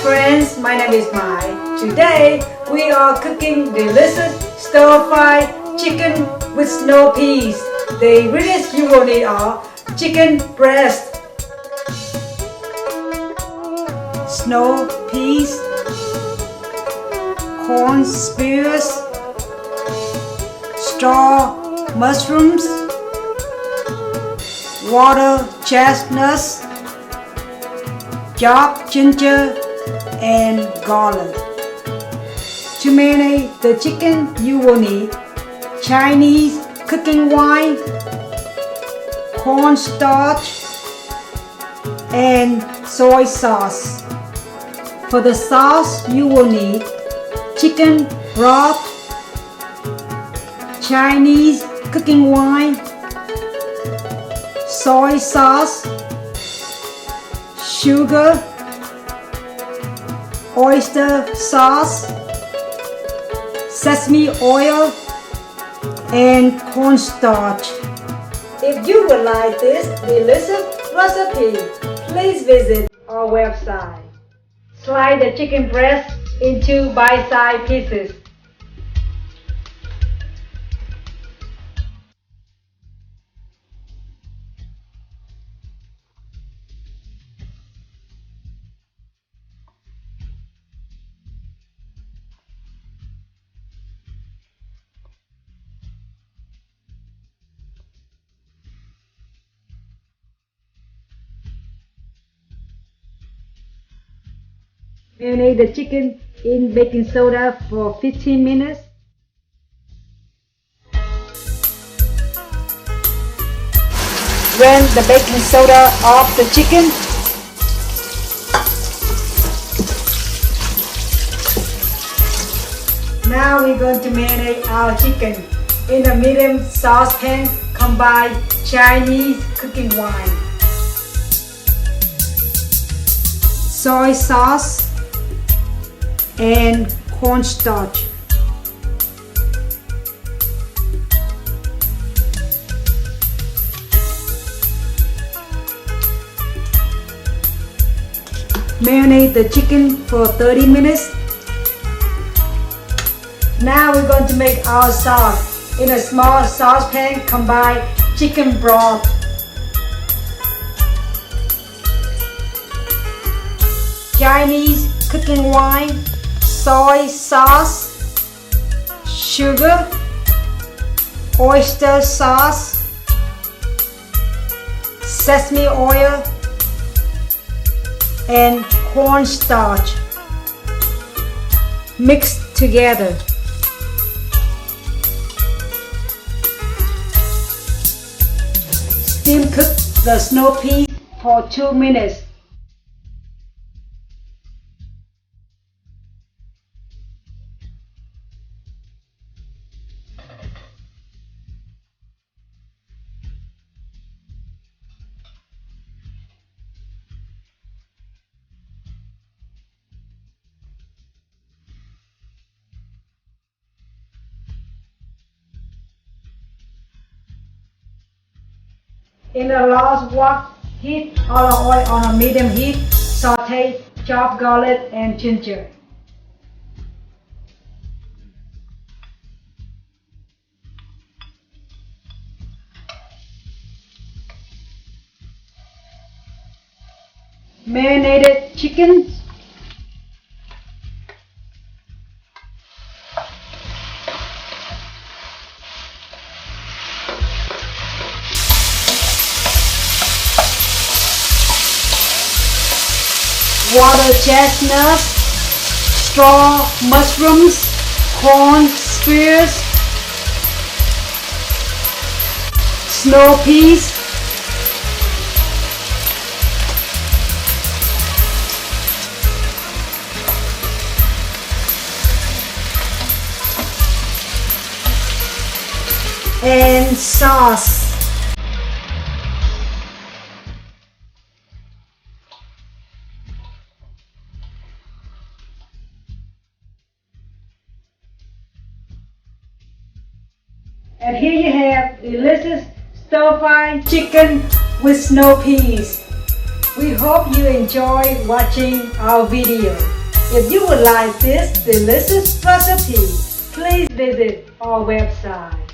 friends, my name is Mai. Today we are cooking delicious stir-fried chicken with snow peas. The ingredients you will need are chicken breast, snow peas, corn spears, straw mushrooms, water chestnuts, chopped ginger and garlic. To marinate the chicken you will need Chinese cooking wine, cornstarch and soy sauce. For the sauce you will need chicken broth, Chinese cooking wine, soy sauce, sugar, oyster sauce, sesame oil, and cornstarch. If you would like this delicious recipe, please visit our website. Slice the chicken breast into bite-sized pieces. Marinate the chicken in baking soda for 15 minutes. Drain the baking soda off the chicken. Now we're going to marinate our chicken. In a medium saucepan, combine Chinese cooking wine, soy sauce, and cornstarch. Marinate the chicken for 30 minutes. Now we're going to make our sauce. In a small saucepan, combine chicken broth, Chinese cooking wine, soy sauce, sugar, oyster sauce, sesame oil, and cornstarch. Mix together. Steam cook the snow peas for 2 minutes. In a large wok, heat olive oil on a medium heat. Saute chopped garlic and ginger. Marinated chicken. Water chestnuts, straw mushrooms, corn spears, snow peas, and sauce. And here you have delicious stir-fried chicken with snow peas. We hope you enjoy watching our video. If you would like this delicious recipe, please visit our website.